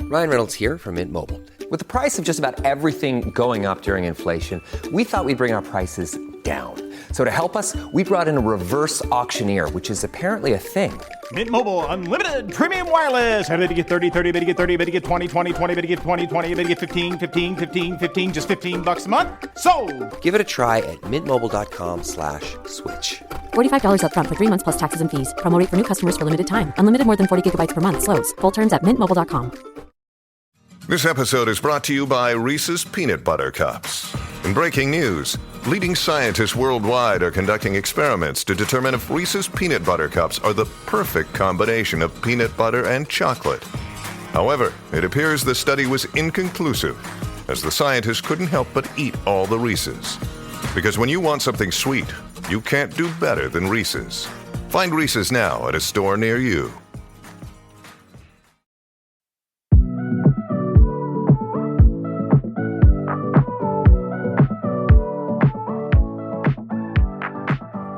Ryan Reynolds here from Mint Mobile. With the price of just about everything going up during inflation, we thought we'd bring our prices down. So to help us, we brought in a reverse auctioneer, which is apparently a thing. Mint Mobile Unlimited Premium Wireless. How to get 30, 30, bit to get 30, bit to get 20, 20, 20, bit to get 20, 20, bit to get 15, 15, 15, 15, just $15 a month? Sold! Give it a try at mintmobile.com/switch. $45 up front for 3 months plus taxes and fees. Promo rate for new customers for limited time. Unlimited more than 40 gigabytes per month. Slows full terms at mintmobile.com. This episode is brought to you by Reese's Peanut Butter Cups. In breaking news, leading scientists worldwide are conducting experiments to determine if Reese's Peanut Butter Cups are the perfect combination of peanut butter and chocolate. However, it appears the study was inconclusive, as the scientists couldn't help but eat all the Reese's. Because when you want something sweet, you can't do better than Reese's. Find Reese's now at a store near you.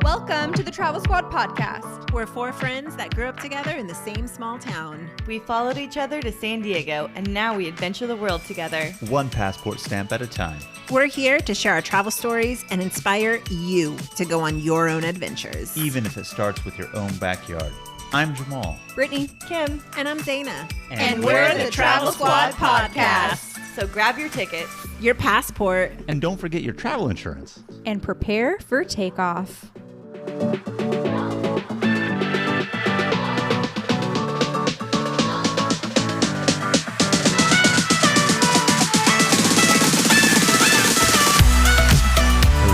Welcome to the Travel Squad podcast. We're four friends that grew up together in the same small town. We followed each other to San Diego, and now we adventure the world together. One passport stamp at a time. We're here to share our travel stories and inspire you to go on your own adventures. Even if it starts with your own backyard. I'm Jamal. Brittany, Kim, and I'm Dana. And we're the Travel Squad podcast. So grab your tickets, your passport, And don't forget your travel insurance. and prepare for takeoff.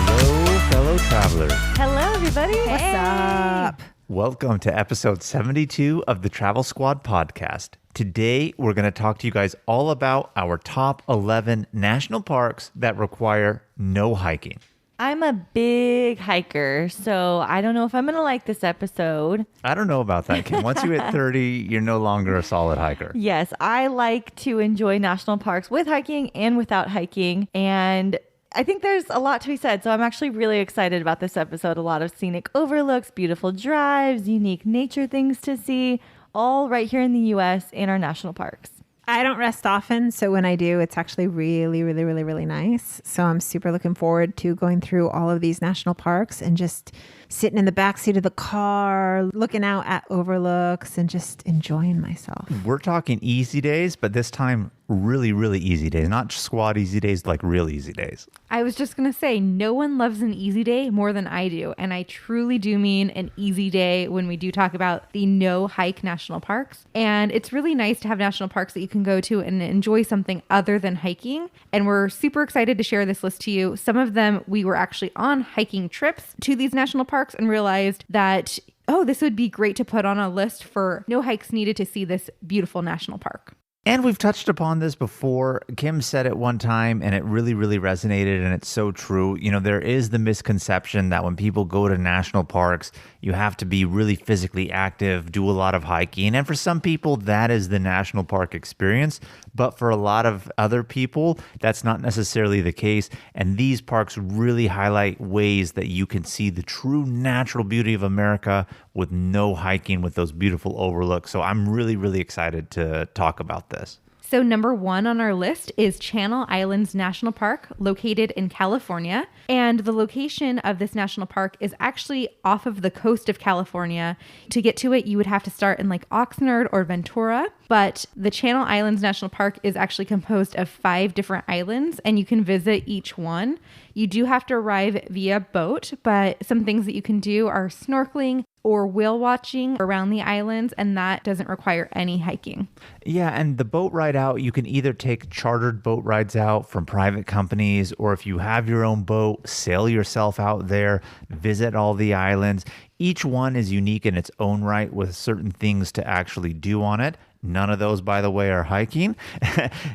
Hello, fellow travelers. Hello, everybody. What's up? Welcome to episode 72 of the Travel Squad podcast. Today, we're going to talk to you guys all about our top 11 national parks that require no hiking. I'm a big hiker, so I don't know if I'm going to like this episode. I don't know about that, Kim. Once you hit 30, you're no longer a solid hiker. Yes, I like to enjoy national parks with hiking and without hiking, and I think there's a lot to be said, so I'm actually really excited about this episode. A lot of scenic overlooks, beautiful drives, unique nature things to see, all right here in the U.S. in our national parks. I don't rest often, so when I do, it's actually really, really, really, really nice. So I'm super looking forward to going through all of these national parks and just sitting in the backseat of the car, looking out at overlooks and just enjoying myself. We're talking easy days, but this time really, really easy days. Not squad easy days, like real easy days. I was just going to say, no one loves an easy day more than I do. And I truly do mean an easy day when we do talk about the no hike national parks. And it's really nice to have national parks that you can go to and enjoy something other than hiking. And we're super excited to share this list to you. Some of them we were actually on hiking trips to these national parks and realized that, oh, this would be great to put on a list for no hikes needed to see this beautiful national park. And we've touched upon this before. Kim said it one time and it really, really resonated, and it's so true. You know, there is the misconception that when people go to national parks, you have to be really physically active, do a lot of hiking. And for some people, that is the national park experience. But for a lot of other people, that's not necessarily the case. And these parks really highlight ways that you can see the true natural beauty of America with no hiking, with those beautiful overlooks. So I'm really, really excited to talk about this. So number 1 on our list is Channel Islands National Park, located in California. And the location of this national park is actually off of the coast of California. To get to it, you would have to start in like Oxnard or Ventura. But the Channel Islands National Park is actually composed of 5 different islands, and you can visit each one. You do have to arrive via boat, but some things that you can do are snorkeling or whale watching around the islands, and that doesn't require any hiking. Yeah, and the boat ride out, you can either take chartered boat rides out from private companies, or if you have your own boat, sail yourself out there, visit all the islands. Each one is unique in its own right with certain things to actually do on it. None of those, by the way, are hiking.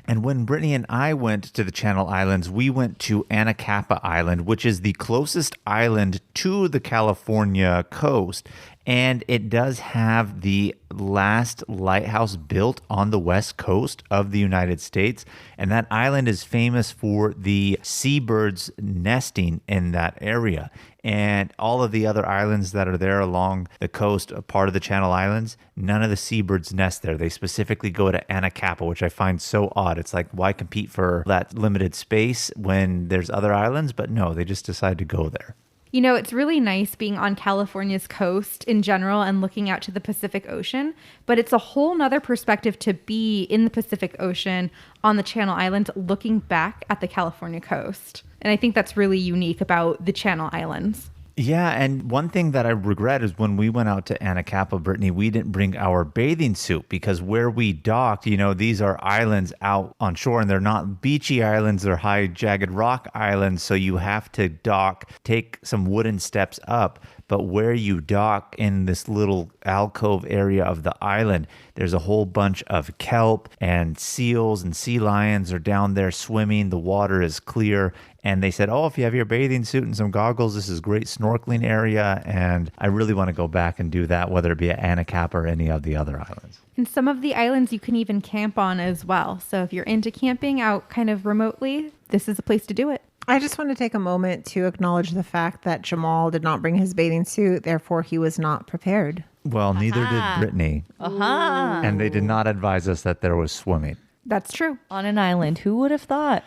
And when Brittany and I went to the Channel Islands, we went to Anacapa Island, which is the closest island to the California coast. And it does have the last lighthouse built on the west coast of the United States. And that island is famous for the seabirds nesting in that area. And all of the other islands that are there along the coast, a part of the Channel Islands, none of the seabirds nest there. They specifically go to Anacapa, which I find so odd. It's like, why compete for that limited space when there's other islands? But no, they just decide to go there. You know, it's really nice being on California's coast in general and looking out to the Pacific Ocean, but it's a whole nother perspective to be in the Pacific Ocean on the Channel Islands looking back at the California coast. And I think that's really unique about the Channel Islands. Yeah, and one thing that I regret is when we went out to Anacapa, Brittany, we didn't bring our bathing suit because where we docked, you know, these are islands out on shore and they're not beachy islands, they're high jagged rock islands. So you have to dock, take some wooden steps up. But where you dock in this little alcove area of the island, there's a whole bunch of kelp and seals and sea lions are down there swimming. The water is clear. And they said, oh, if you have your bathing suit and some goggles, this is a great snorkeling area. And I really want to go back and do that, whether it be at Anacapa or any of the other islands. And some of the islands you can even camp on as well. So if you're into camping out kind of remotely, this is a place to do it. I just want to take a moment to acknowledge the fact that Jamal did not bring his bathing suit. Therefore, he was not prepared. Well, neither did Brittany. And they did not advise us that there was swimming. That's true. On an island. Who would have thought?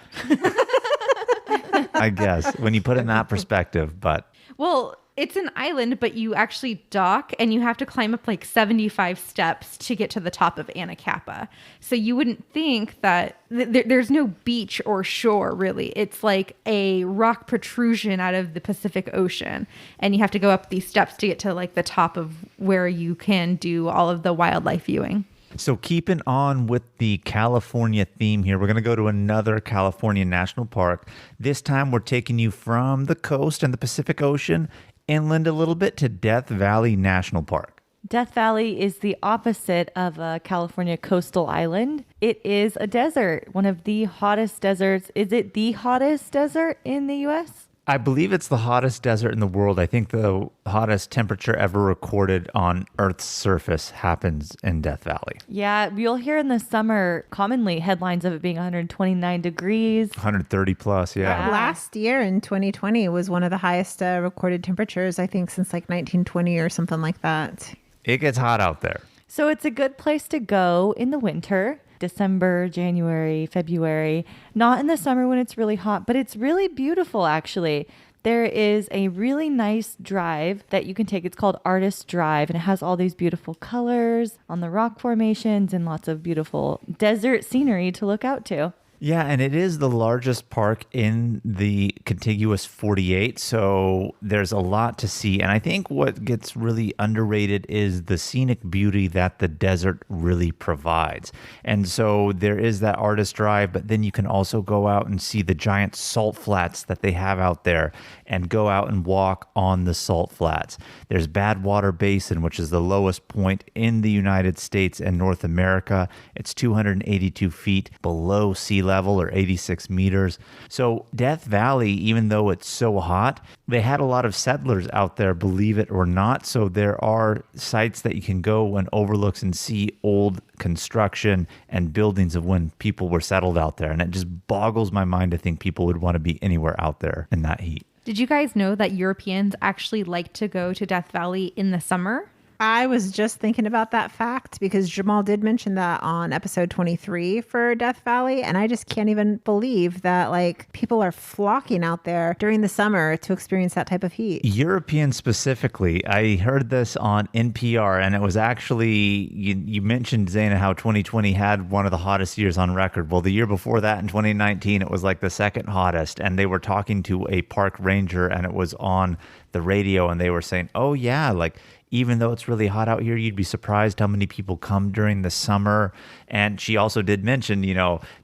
I guess, when you put it in that perspective, but... Well, it's an island, but you actually dock and you have to climb up like 75 steps to get to the top of Anacapa. So you wouldn't think that there's no beach or shore, really. It's like a rock protrusion out of the Pacific Ocean. And you have to go up these steps to get to like the top of where you can do all of the wildlife viewing. So keeping on with the California theme here, we're going to go to another California national park. This time we're taking you from the coast and the Pacific Ocean inland a little bit to Death Valley National Park. Death Valley is the opposite of a California coastal island. It is a desert, one of the hottest deserts. Is it the hottest desert in the U.S.? I believe it's the hottest desert in the world. I think the hottest temperature ever recorded on Earth's surface happens in Death Valley. Yeah, you'll hear in the summer commonly headlines of it being 129 degrees. 130 plus, yeah. Last year in 2020 was one of the highest recorded temperatures, I think, since like 1920 or something like that. It gets hot out there. So it's a good place to go in the winter. December, January, February, not in the summer when it's really hot, but it's really beautiful actually. There is a really nice drive that you can take. It's called Artist Drive, and it has all these beautiful colors on the rock formations and lots of beautiful desert scenery to look out to. Yeah, and it is the largest park in the contiguous 48, so there's a lot to see. And I think what gets really underrated is the scenic beauty that the desert really provides. And so there is that Artist Drive, but then you can also go out and see the giant salt flats that they have out there and go out and walk on the salt flats. There's Badwater Basin, which is the lowest point in the United States and North America. It's 282 feet below sea level, or 86 meters. So Death Valley, even though it's so hot, they had a lot of settlers out there, believe it or not. So there are sites that you can go and overlooks and see old construction and buildings of when people were settled out there. And it just boggles my mind to think people would want to be anywhere out there in that heat. Did you guys know that Europeans actually like to go to Death Valley in the summer? I was just thinking about that fact because Jamal did mention that on episode 23 for Death Valley. And I just can't even believe that like people are flocking out there during the summer to experience that type of heat. Europeans specifically. I heard this on NPR, and it was actually, you mentioned, Zaina, how 2020 had one of the hottest years on record. Well, the year before that in 2019, it was like the second hottest. And they were talking to a park ranger, and it was on the radio, and they were saying, oh yeah, like even though it's really hot out here, you'd be surprised how many people come during the summer. And she also did mention,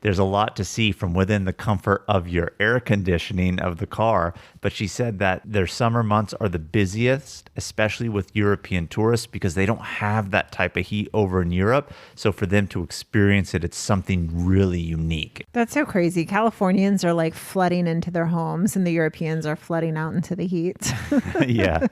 there's a lot to see from within the comfort of your air conditioning of the car. But she said that their summer months are the busiest, especially with European tourists, because they don't have that type of heat over in Europe. So for them to experience it, it's something really unique. That's so crazy. Californians are like flooding into their homes and the Europeans are flooding out into the heat. Yeah.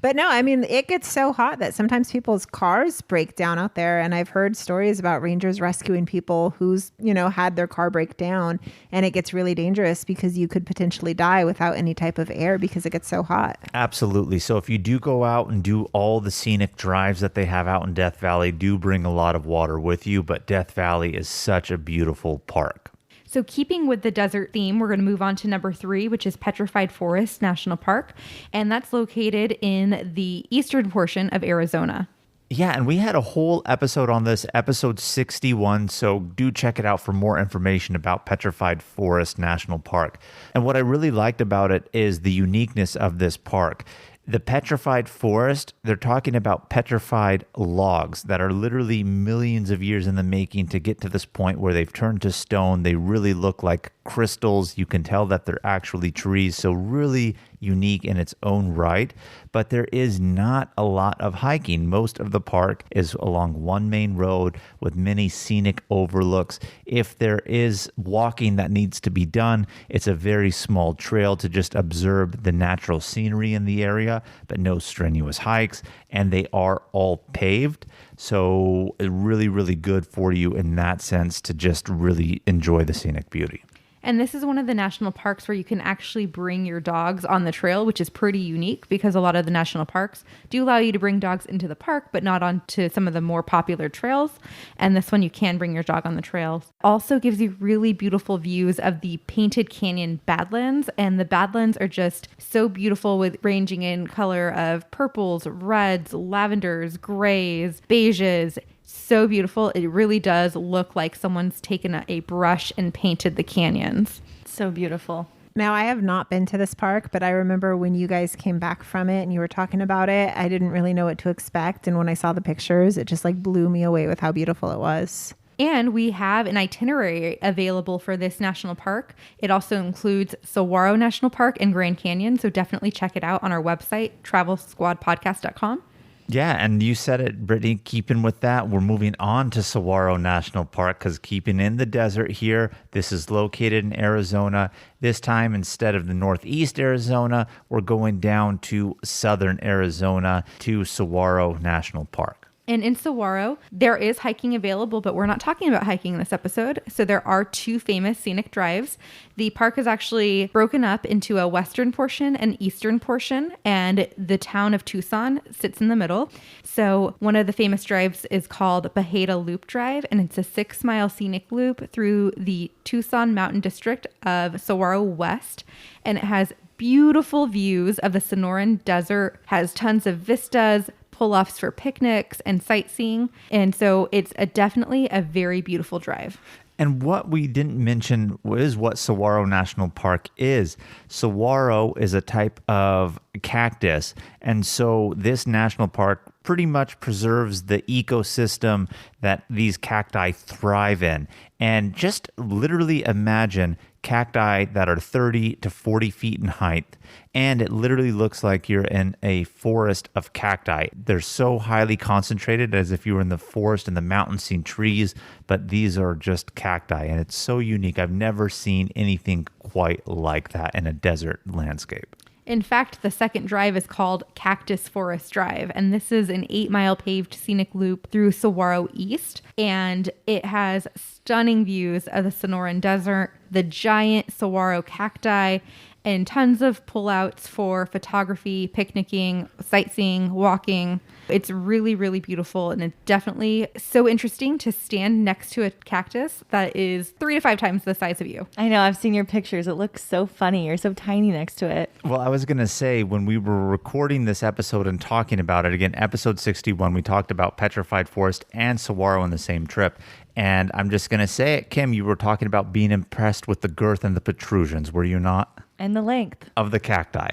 But no, I mean, it gets so hot that sometimes people's cars break down out there. And I've heard stories about rangers rescuing people who's, had their car break down, and it gets really dangerous because you could potentially die without any type of air because it gets so hot. Absolutely. So if you do go out and do all the scenic drives that they have out in Death Valley, do bring a lot of water with you. But Death Valley is such a beautiful park. So keeping with the desert theme, we're going to move on to number 3, which is Petrified Forest National Park. And that's located in the eastern portion of Arizona. Yeah, and we had a whole episode on this, episode 61, so do check it out for more information about Petrified Forest National Park. And what I really liked about it is the uniqueness of this park. The petrified forest, they're talking about petrified logs that are literally millions of years in the making to get to this point where they've turned to stone. They really look like crystals. You can tell that they're actually trees. So really unique in its own right. But there is not a lot of hiking. Most of the park is along one main road with many scenic overlooks. If there is walking that needs to be done, it's a very small trail to just observe the natural scenery in the area, but no strenuous hikes. And they are all paved. So really, really good for you in that sense to just really enjoy the scenic beauty. And this is one of the national parks where you can actually bring your dogs on the trail, which is pretty unique because a lot of the national parks do allow you to bring dogs into the park, but not onto some of the more popular trails. And this one, you can bring your dog on the trails. Also gives you really beautiful views of the Painted Canyon Badlands. And the Badlands are just so beautiful, with ranging in color of purples, reds, lavenders, grays, beiges. So beautiful. It really does look like someone's taken a brush and painted the canyons. So beautiful. Now, I have not been to this park, but I remember when you guys came back from it and you were talking about it, I didn't really know what to expect. And when I saw the pictures, it just like blew me away with how beautiful it was. And we have an itinerary available for this national park. It also includes Saguaro National Park and Grand Canyon. So definitely check it out on our website, travelsquadpodcast.com. Yeah, and you said it, Brittany, keeping with that, we're moving on to Saguaro National Park because keeping in the desert here, this is located in Arizona. This time, instead of the northeast Arizona, we're going down to southern Arizona to Saguaro National Park. And in Saguaro, there is hiking available, but we're not talking about hiking in this episode. So there are 2 famous scenic drives. The park is actually broken up into a western portion and eastern portion, and the town of Tucson sits in the middle. So one of the famous drives is called Bajada Loop Drive, and it's a 6-mile scenic loop through the Tucson Mountain District of Saguaro West, and it has beautiful views of the Sonoran Desert, has tons of vistas, pull-offs for picnics and sightseeing. And so it's definitely a very beautiful drive. And what we didn't mention is what Saguaro National Park is. Saguaro is a type of cactus. And so this national park pretty much preserves the ecosystem that these cacti thrive in. And just literally imagine cacti that are 30 to 40 feet in height. And it literally looks like you're in a forest of cacti. They're so highly concentrated as if you were in the forest and the mountains seeing trees, but these are just cacti. And it's so unique. I've never seen anything quite like that in a desert landscape. In fact, the second drive is called Cactus Forest Drive, and this is an 8-mile paved scenic loop through Saguaro East, and it has stunning views of the Sonoran Desert, the giant saguaro cacti, and tons of pullouts for photography, picnicking, sightseeing, walking. It's really, really beautiful, and it's definitely so interesting to stand next to a cactus that is 3 to 5 times the size of you. I know. I've seen your pictures. It looks so funny. You're so tiny next to it. Well, I was going to say, when we were recording this episode and talking about it, again, episode 61, we talked about Petrified Forest and Saguaro on the same trip. And I'm just going to say it, Kim, you were talking about being impressed with the girth and the protrusions, were you not? And the length. of the cacti.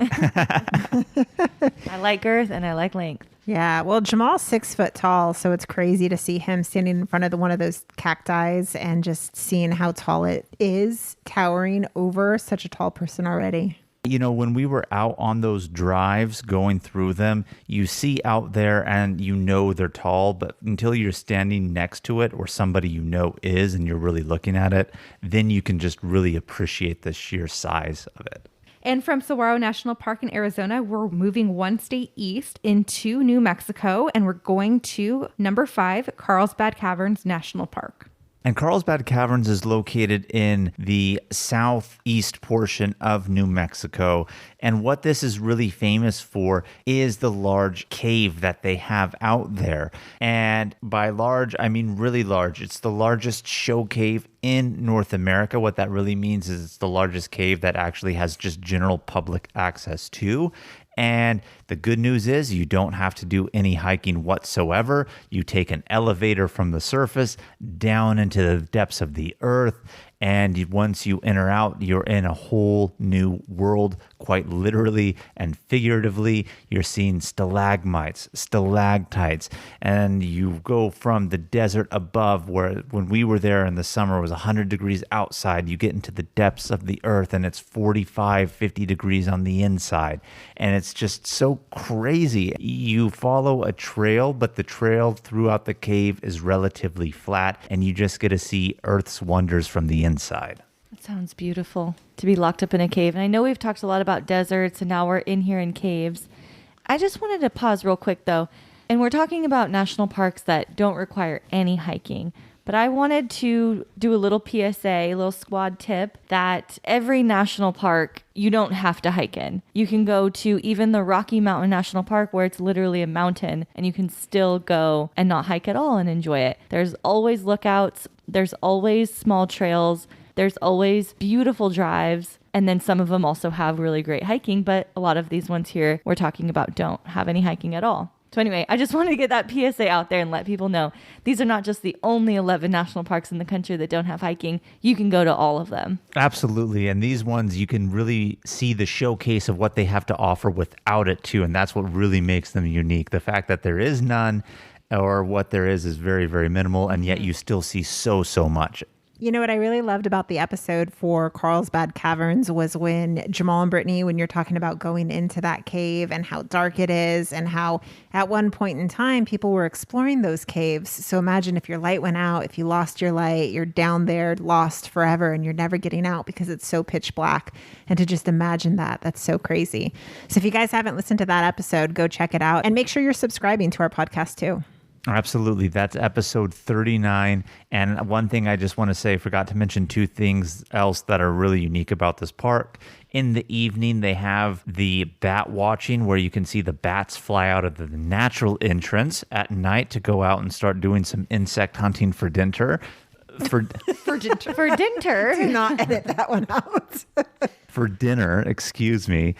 I like girth and I like length. Yeah, well, Jamal's 6 foot tall, so it's crazy to see him standing in front of one of those cacti and just seeing how tall it is, towering over such a tall person already. You know, when we were out on those drives going through them, you see out there and you know they're tall, but until you're standing next to it or somebody you know is and you're really looking at it, then you can just really appreciate the sheer size of it. And from Saguaro National Park in Arizona, we're moving one state east into New Mexico, and we're going to number 5, Carlsbad Caverns National Park. And Carlsbad Caverns is located in the southeast portion of New Mexico. And what this is really famous for is the large cave that they have out there. And by large, I mean really large. It's the largest show cave in North America. What that really means is it's the largest cave that actually has just general public access to. And the good news is you don't have to do any hiking whatsoever. You take an elevator from the surface down into the depths of the earth. And once you enter out, you're in a whole new world, quite literally and figuratively. You're seeing stalagmites, stalactites, and you go from the desert above, where when we were there in the summer, it was 100 degrees outside. You get into the depths of the earth, and it's 45, 50 degrees on the inside. And it's just so crazy. You follow a trail, but the trail throughout the cave is relatively flat, and you just get to see Earth's wonders from the inside. That sounds beautiful to be locked up in a cave. And I know we've talked a lot about deserts and now we're in here in caves. I just wanted to pause real quick though. And we're talking about national parks that don't require any hiking. But I wanted to do a little PSA, a little squad tip that every national park, you don't have to hike in. You can go to even the Rocky Mountain National Park where it's literally a mountain and you can still go and not hike at all and enjoy it. There's always lookouts. There's always small trails. There's always beautiful drives. And then some of them also have really great hiking, but a lot of these ones here we're talking about don't have any hiking at all. So anyway, I just wanted to get that PSA out there and let people know these are not just the only 11 national parks in the country that don't have hiking. You can go to all of them. Absolutely. And these ones, you can really see the showcase of what they have to offer without it too. And that's what really makes them unique. The fact that there is none, or what there is very, very minimal. And yet you still see so much. You know what I really loved about the episode for Carlsbad Caverns was when Jamal and Brittany, when you're talking about going into that cave and how dark it is and how at one point in time people were exploring those caves. So imagine if your light went out, if you lost your light, you're down there lost forever and you're never getting out because it's so pitch black. And to just imagine that, that's so crazy. So if you guys haven't listened to that episode, go check it out and make sure you're subscribing to our podcast too. Absolutely. That's episode 39. And one thing I just want to say, I forgot to mention 2 things else that are really unique about this park. In the evening, they have the bat watching where you can see the bats fly out of the natural entrance at night to go out and start doing some insect hunting for dinner. For dinner. Do not edit that one out. For dinner, excuse me,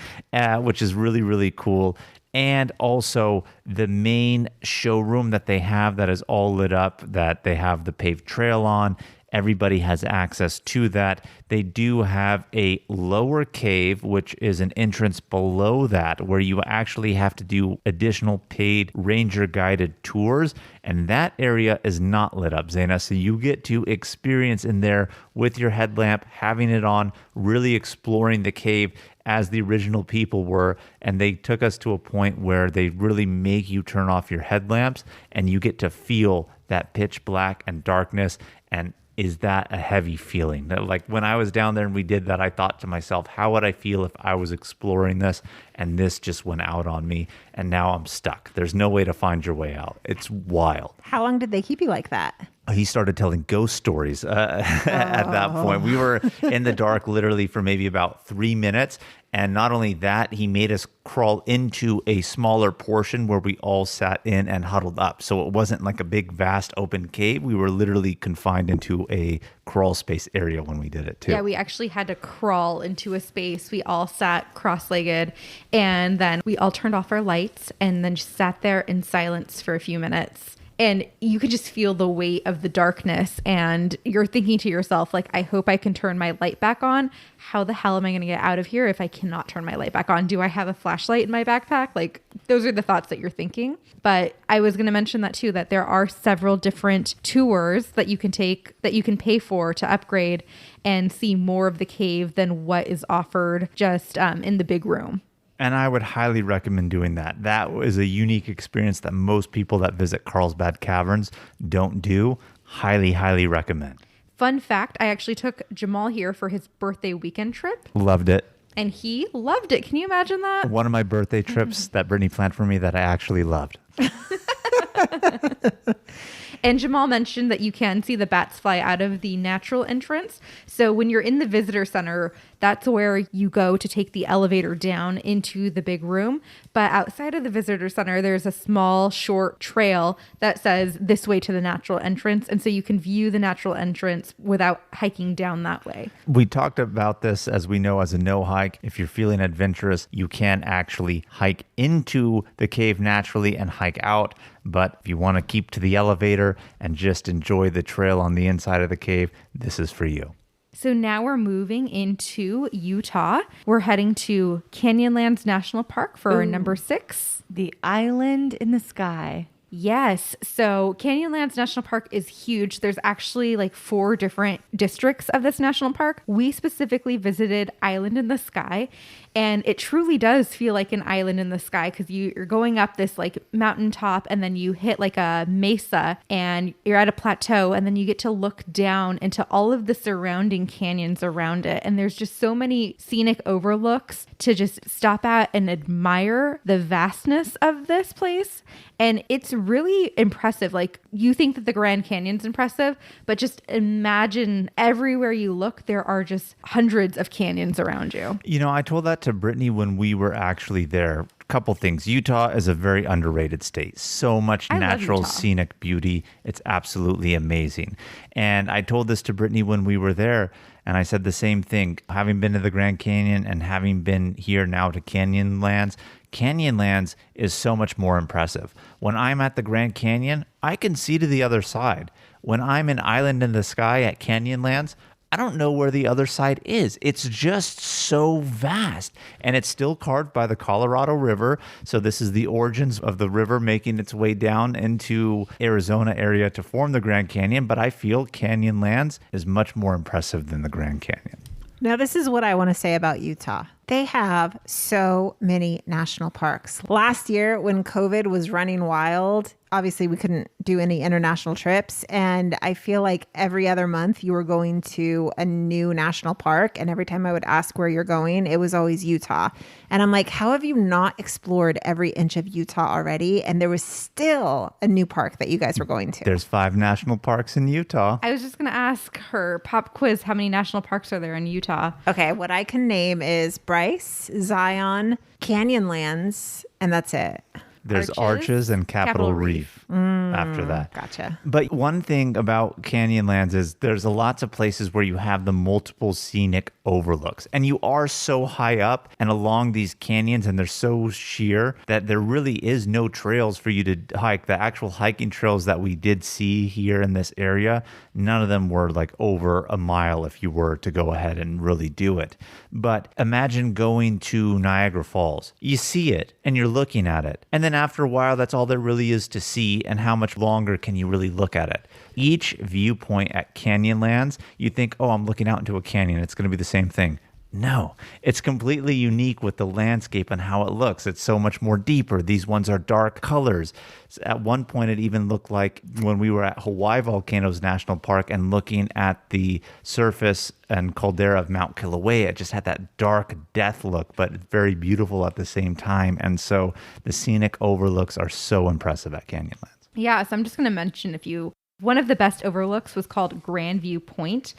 which is really, really cool. And also the main showroom that they have that is all lit up, that they have the paved trail on. Everybody has access to that. They do have a lower cave, which is an entrance below that, where you actually have to do additional paid ranger guided tours. And that area is not lit up, Zaina. So you get to experience in there with your headlamp, having it on, really exploring the cave as the original people were. And they took us to a point where they really make you turn off your headlamps and you get to feel that pitch black and darkness. And is that a heavy feeling? Like when I was down there and we did that, I thought to myself, how would I feel if I was exploring this and this just went out on me and now I'm stuck? There's no way to find your way out. It's wild. How long did they keep you like that? He started telling ghost stories at that point. We were in the dark literally for maybe about 3 minutes. And not only that, he made us crawl into a smaller portion where we all sat in and huddled up. So it wasn't like a big, vast open cave. We were literally confined into a crawl space area when we did it too. Yeah, we actually had to crawl into a space. We all sat cross-legged and then we all turned off our lights and then just sat there in silence for a few minutes. And you can just feel the weight of the darkness. And you're thinking to yourself, like, I hope I can turn my light back on. How the hell am I going to get out of here if I cannot turn my light back on? Do I have a flashlight in my backpack? Like, those are the thoughts that you're thinking. But I was going to mention that too, that there are several different tours that you can take, that you can pay for to upgrade and see more of the cave than what is offered just in the big room. And I would highly recommend doing that. That is a unique experience that most people that visit Carlsbad Caverns don't do. Highly, highly recommend. Fun fact, I actually took Jamal here for his birthday weekend trip. Loved it. And he loved it. Can you imagine that? One of my birthday trips that Brittany planned for me that I actually loved. And Jamal mentioned that you can see the bats fly out of the natural entrance. So when you're in the visitor center, that's where you go to take the elevator down into the big room. But outside of the visitor center, there's a small, short trail that says this way to the natural entrance. And so you can view the natural entrance without hiking down that way. We talked about this, as we know, as a no hike. If you're feeling adventurous, you can actually hike into the cave naturally and hike out. But if you want to keep to the elevator and just enjoy the trail on the inside of the cave, this is for you. So now we're moving into Utah. We're heading to Canyonlands National Park for number 6. The island in the sky. Yes. So Canyonlands National Park is huge. There's actually like 4 different districts of this national park. We specifically visited Island in the Sky, and it truly does feel like an island in the sky because you're going up this like mountaintop, and then you hit like a mesa and you're at a plateau, and then you get to look down into all of the surrounding canyons around it. And there's just so many scenic overlooks to just stop at and admire the vastness of this place. And it's really impressive. Like, you think that the Grand Canyon's impressive, but just imagine everywhere you look, there are just hundreds of canyons around you. You know, I told that to Brittany when we were actually there. Couple things. Utah is a very underrated state. So much natural scenic beauty. It's absolutely amazing. And I told this to Brittany when we were there, and I said the same thing. Having been to the Grand Canyon and having been here now to Canyonlands is so much more impressive. When I'm at the Grand Canyon, I can see to the other side. When I'm an island in the sky at Canyonlands, I don't know where the other side is. It's just so vast. And it's still carved by the Colorado River. So this is the origins of the river making its way down into Arizona area to form the Grand Canyon. But I feel Canyonlands is much more impressive than the Grand Canyon. Now, this is what I want to say about Utah. They have so many national parks. Last year, when COVID was running wild, obviously we couldn't do any international trips. And I feel like every other month you were going to a new national park. And every time I would ask where you're going, it was always Utah. And I'm like, how have you not explored every inch of Utah already? And there was still a new park that you guys were going to. There's 5 national parks in Utah. I was just going to ask her, pop quiz, how many national parks are there in Utah? Okay, what I can name is Bryce, Zion, Canyonlands, and that's it. There's Arches and Capitol Reef after that. Gotcha. But one thing about Canyonlands is there's lots of places where you have the multiple scenic overlooks. And you are so high up and along these canyons, and they're so sheer that there really is no trails for you to hike. The actual hiking trails that we did see here in this area, none of them were like over a mile if you were to go ahead and really do it. But imagine going to Niagara Falls. You see it and you're looking at it. And then after a while, that's all there really is to see, and how much longer can you really look at it? Each viewpoint at Canyonlands, you think, oh, I'm looking out into a canyon. It's going to be the same thing. No, it's completely unique with the landscape and how it looks. It's so much more deeper. These ones are dark colors. At one point, it even looked like when we were at Hawaii Volcanoes National Park and looking at the surface and caldera of Mount Kilauea, it just had that dark death look, but very beautiful at the same time. And so the scenic overlooks are so impressive at Canyonlands. Yeah, so I'm just going to mention one of the best overlooks was called Grand View Point,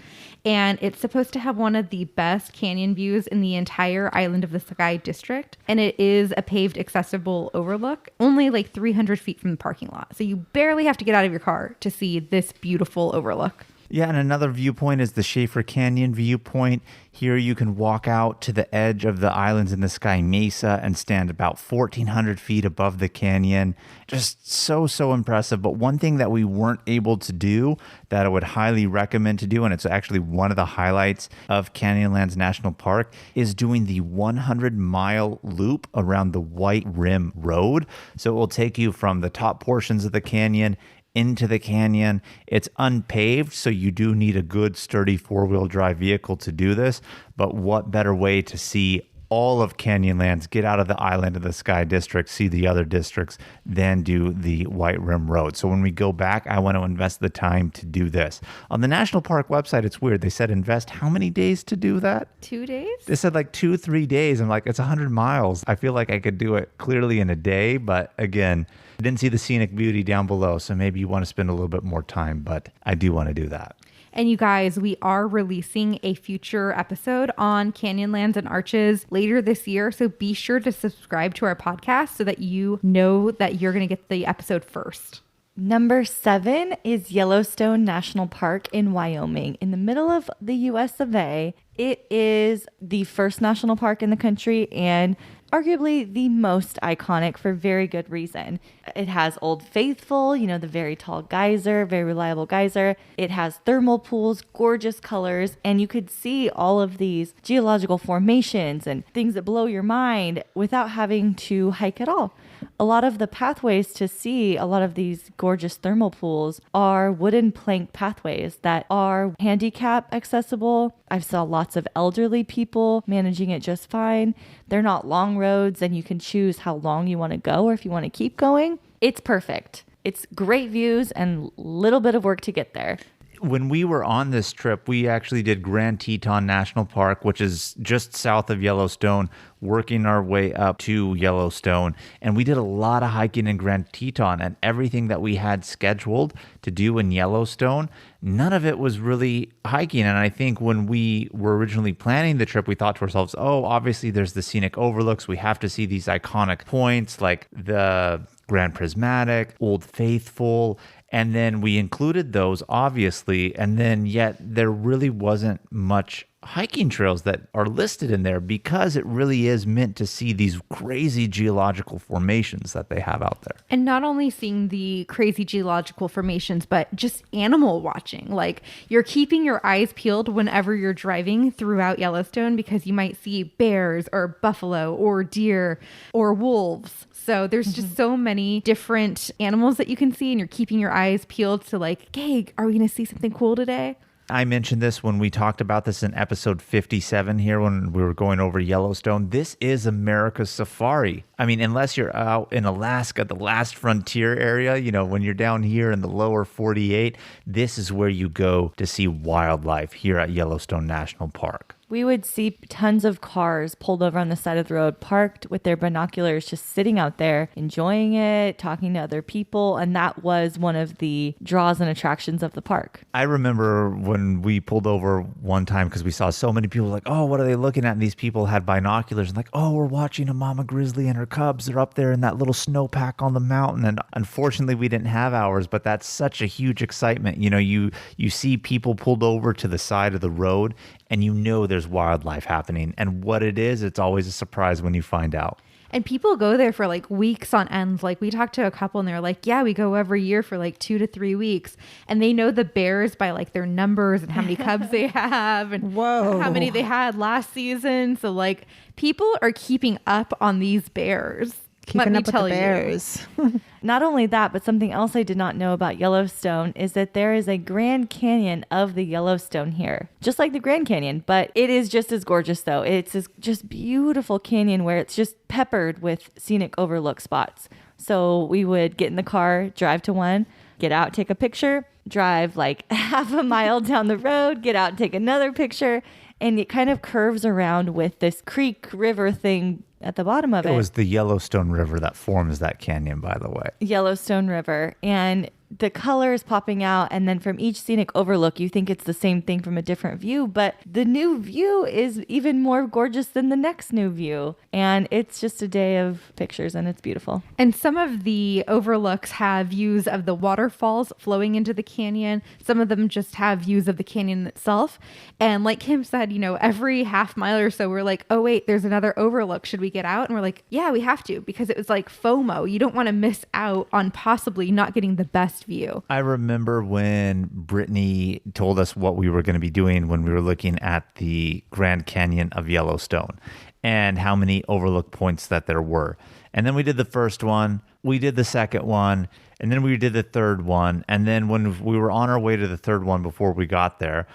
and it's supposed to have one of the best canyon views in the entire Island of the Sky district. And it is a paved accessible overlook, only like 300 feet from the parking lot. So you barely have to get out of your car to see this beautiful overlook. Yeah, and another viewpoint is the Schaefer Canyon viewpoint. Here you can walk out to the edge of the Islands in the Sky Mesa and stand about 1,400 feet above the canyon. Just so impressive. But one thing that we weren't able to do that I would highly recommend to do, and it's actually one of the highlights of Canyonlands National Park, is doing the 100-mile loop around the White Rim Road. So it will take you from the top portions of the canyon into the canyon. It's unpaved, so you do need a good, sturdy four-wheel drive vehicle to do this. But what better way to see all of Canyonlands, get out of the Island of the Sky district, see the other districts, than do the White Rim Road. So when we go back, I want to invest the time to do this. On the National Park website, it's weird. They said invest how many days to do that? 2 days? They said like 2-3 days. I'm like, it's 100 miles. I feel like I could do it clearly in a day, but again, I didn't see the scenic beauty down below, so maybe you want to spend a little bit more time, but I do want to do that. And you guys, we are releasing a future episode on Canyonlands and Arches later this year. So be sure to subscribe to our podcast so that you know that you're going to get the episode first. Number 7 is Yellowstone National Park in Wyoming, in the middle of the US of A. It is the first national park in the country and arguably the most iconic for very good reason. It has Old Faithful, the very tall geyser, very reliable geyser. It has thermal pools, gorgeous colors, and you could see all of these geological formations and things that blow your mind without having to hike at all. A lot of the pathways to see a lot of these gorgeous thermal pools are wooden plank pathways that are handicap accessible. I've saw lots of elderly people managing it just fine. They're not long roads, and you can choose how long you want to go or if you want to keep going. It's perfect. It's great views and a little bit of work to get there. When we were on this trip, we actually did Grand Teton National Park, which is just south of Yellowstone, working our way up to Yellowstone. And we did a lot of hiking in Grand Teton, and everything that we had scheduled to do in Yellowstone, none of it was really hiking. And I think when we were originally planning the trip, we thought to ourselves, oh, obviously there's the scenic overlooks. We have to see these iconic points like the Grand Prismatic, Old Faithful. And then we included those, obviously, and then yet there really wasn't much hiking trails that are listed in there because it really is meant to see these crazy geological formations that they have out there. And not only seeing the crazy geological formations, but just animal watching. Like, you're keeping your eyes peeled whenever you're driving throughout Yellowstone because you might see bears or buffalo or deer or wolves. So there's just so many different animals that you can see, and you're keeping your eyes peeled to like, hey, are we going to see something cool today? I mentioned this when we talked about this in episode 57 here when we were going over Yellowstone. This is America's safari. I mean, unless you're out in Alaska, the last frontier area, when you're down here in the lower 48, this is where you go to see wildlife here at Yellowstone National Park. We would see tons of cars pulled over on the side of the road, parked with their binoculars, just sitting out there, enjoying it, talking to other people. And that was one of the draws and attractions of the park. I remember when we pulled over one time because we saw so many people like, oh, what are they looking at? And these people had binoculars and like, oh, we're watching a mama grizzly and her cubs. They're up there in that little snowpack on the mountain. And unfortunately, we didn't have ours, but that's such a huge excitement. You see people pulled over to the side of the road and there's wildlife happening. And what it is, it's always a surprise when you find out. And people go there for like weeks on end. Like, we talked to a couple and they're like, yeah, we go every year for like 2 to 3 weeks. And they know the bears by like their numbers and how many cubs they have and how many they had last season. So like, people are keeping up on these bears. Keeping up with the bears. Not only that, but something else I did not know about Yellowstone is that there is a Grand Canyon of the Yellowstone here, just like the Grand Canyon, but it is just as gorgeous though. It's this just beautiful canyon where it's just peppered with scenic overlook spots. So we would get in the car, drive to one, get out, take a picture, drive like half a mile down the road, get out, take another picture, and it kind of curves around with this creek river thing at the bottom of it. It was the Yellowstone River that forms that canyon, by the way. Yellowstone River. And the colors popping out, and then from each scenic overlook, you think it's the same thing from a different view, but the new view is even more gorgeous than the next new view. And it's just a day of pictures, and it's beautiful. And some of the overlooks have views of the waterfalls flowing into the canyon. Some of them just have views of the canyon itself. And like Kim said, every half mile or so, we're like, oh, wait, there's another overlook. Should we get out? And we're like, yeah, we have to, because it was like FOMO. You don't want to miss out on possibly not getting the best view. I remember when Brittany told us what we were going to be doing when we were looking at the Grand Canyon of Yellowstone and how many overlook points that there were. And then we did the first one, we did the second one, and then we did the third one. And then when we were on our way to the third one before we got there,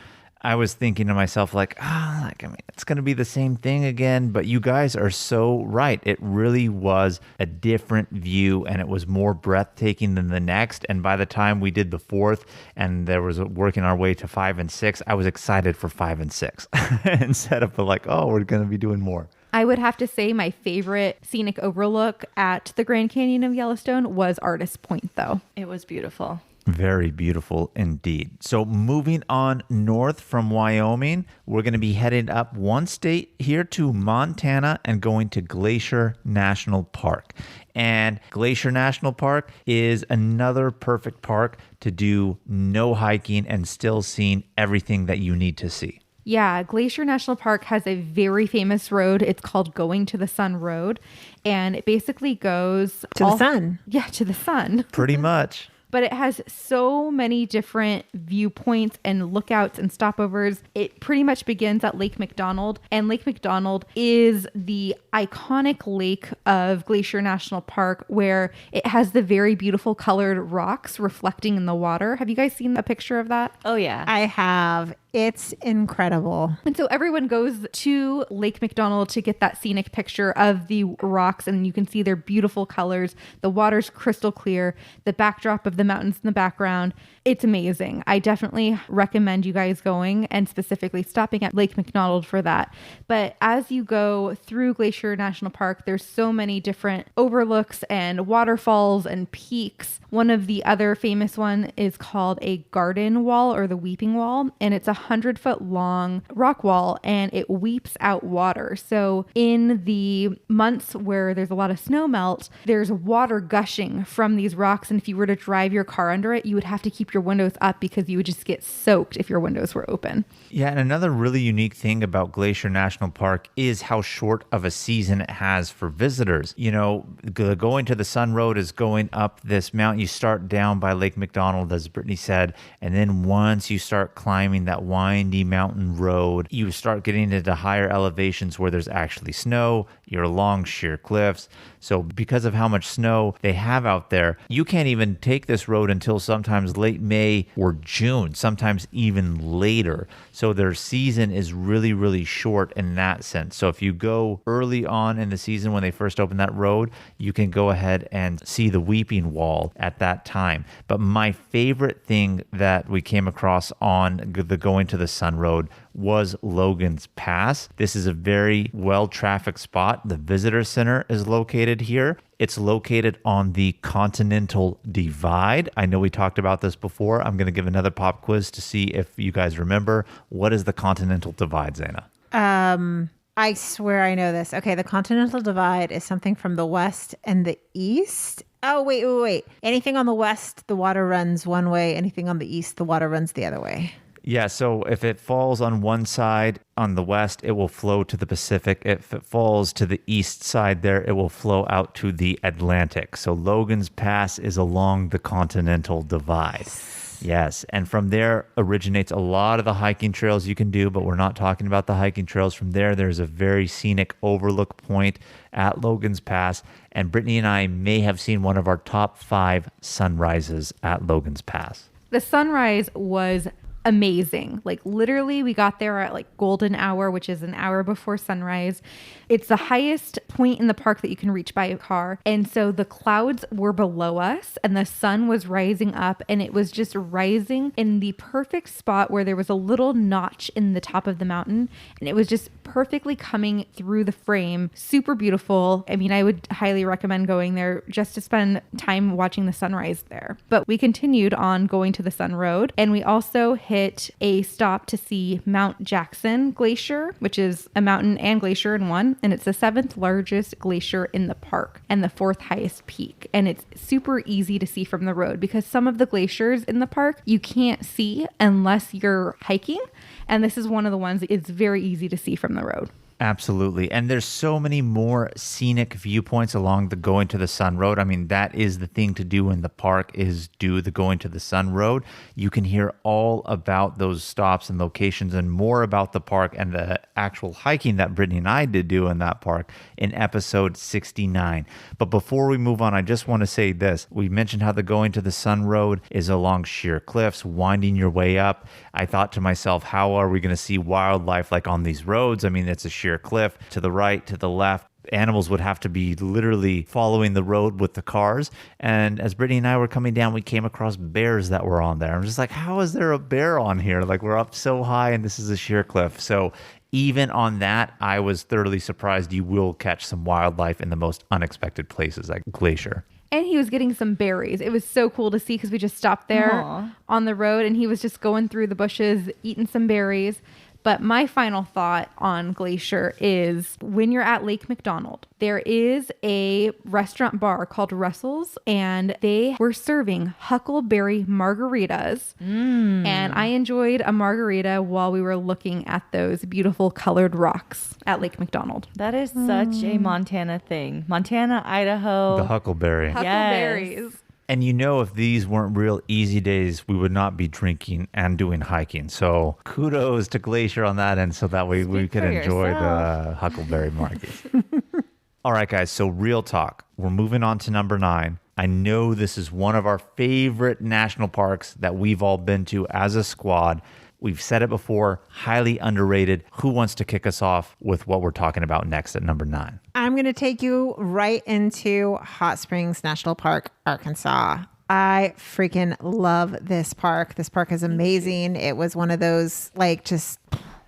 I was thinking to myself, it's going to be the same thing again. But you guys are so right. It really was a different view, and it was more breathtaking than the next. And by the time we did the fourth and there was working our way to 5 and 6, I was excited for 5 and 6 instead of we're going to be doing more. I would have to say my favorite scenic overlook at the Grand Canyon of Yellowstone was Artist Point, though. It was beautiful. Very beautiful indeed. So moving on north from Wyoming, we're going to be heading up one state here to Montana and going to Glacier National Park. And Glacier National Park is another perfect park to do no hiking and still seeing everything that you need to see. Yeah, Glacier National Park has a very famous road. It's called Going to the Sun Road. And it basically goes to the sun. Yeah, to the sun. Pretty much. But it has so many different viewpoints and lookouts and stopovers. It pretty much begins at Lake McDonald. And Lake McDonald is the iconic lake of Glacier National Park, where it has the very beautiful colored rocks reflecting in the water. Have you guys seen a picture of that? Oh, yeah. I have. It's incredible. And so everyone goes to Lake McDonald to get that scenic picture of the rocks, and you can see their beautiful colors. The water's crystal clear, the backdrop of the mountains in the background. It's amazing. I definitely recommend you guys going and specifically stopping at Lake McDonald for that. But as you go through Glacier National Park, there's so many different overlooks and waterfalls and peaks. One of the other famous one is called a garden wall, or the Weeping Wall, and it's 100-foot long rock wall, and it weeps out water. So in the months where there's a lot of snow melt, there's water gushing from these rocks, and if you were to drive your car under it, you would have to keep your windows up because you would just get soaked if your windows were open. Yeah, and another really unique thing about Glacier National Park is how short of a season it has for visitors. Going to the Sun Road is going up this mountain. You start down by Lake McDonald, as Brittany said, and then once you start climbing that windy mountain road, you start getting into higher elevations where there's actually snow. You're along sheer cliffs. So because of how much snow they have out there, you can't even take this road until sometimes late May or June, sometimes even later. So their season is really, really short in that sense. So if you go early on in the season when they first open that road, you can go ahead and see the Weeping Wall at that time. But my favorite thing that we came across on the Going to the Sun Road was Logan's Pass. This is a very well-trafficked spot. The visitor center is located here. It's located on the Continental Divide. I know we talked about this before. I'm going to give another pop quiz to see if you guys remember. What is the Continental Divide, Zaina? I swear I know this. Okay, the Continental Divide is something from the west and the east. Oh, wait. Anything on the west, the water runs one way. Anything on the east, the water runs the other way. Yeah, so if it falls on one side, on the west, it will flow to the Pacific. If it falls to the east side there, it will flow out to the Atlantic. So Logan's Pass is along the Continental Divide. Yes, and from there originates a lot of the hiking trails you can do, but we're not talking about the hiking trails. From there, there's a very scenic overlook point at Logan's Pass, and Brittany and I may have seen one of our top 5 sunrises at Logan's Pass. The sunrise was amazing. Like literally we got there at like golden hour, which is an hour before sunrise. It's the highest point in the park that you can reach by a car. And so the clouds were below us and the sun was rising up, and it was just rising in the perfect spot where there was a little notch in the top of the mountain, and it was just perfectly coming through the frame. Super beautiful. I mean, I would highly recommend going there just to spend time watching the sunrise there. But we continued on going to the Sun Road, and we also hit a stop to see Mount Jackson Glacier, which is a mountain and glacier in one, and it's the 7th largest glacier in the park and the 4th highest peak. And it's super easy to see from the road because some of the glaciers in the park you can't see unless you're hiking, and this is one of the ones that it's very easy to see from the road. Absolutely. And there's so many more scenic viewpoints along the Going to the Sun Road. I mean, that is the thing to do in the park, is do the Going to the Sun Road. You can hear all about those stops and locations and more about the park and the actual hiking that Brittany and I did do in that park in episode 69. But before we move on, I just want to say this. We mentioned how the Going to the Sun Road is along sheer cliffs, winding your way up. I thought to myself, how are we going to see wildlife like on these roads? I mean, it's a sheer cliff to the right, to the left. Animals would have to be literally following the road with the cars. And as Brittany and I were coming down, we came across bears that were on there. I'm just like, how is there a bear on here? Like, we're up so high and this is a sheer cliff. So even on that, I was thoroughly surprised. You will catch some wildlife in the most unexpected places, like Glacier. And he was getting some berries. It was so cool to see because we just stopped there on the road and he was just going through the bushes, eating some berries. But my final thought on Glacier is when you're at Lake McDonald, there is a restaurant bar called Russell's, and they were serving huckleberry margaritas. And I enjoyed a margarita while we were looking at those beautiful colored rocks at Lake McDonald. That is such a Montana thing. Montana, Idaho. The huckleberry. Huckleberries. Yes. And you know, if these weren't real easy days, we would not be drinking and doing hiking. So kudos to Glacier on that end so that way we could enjoy the huckleberry margaritas. All right, guys. So real talk. We're moving on to number 9. I know this is one of our favorite national parks that we've all been to as a squad. We've said it before, highly underrated. Who wants to kick us off with what we're talking about next at number 9? I'm going to take you right into Hot Springs National Park, Arkansas. I freaking love this park. This park is amazing. It was one of those, like, just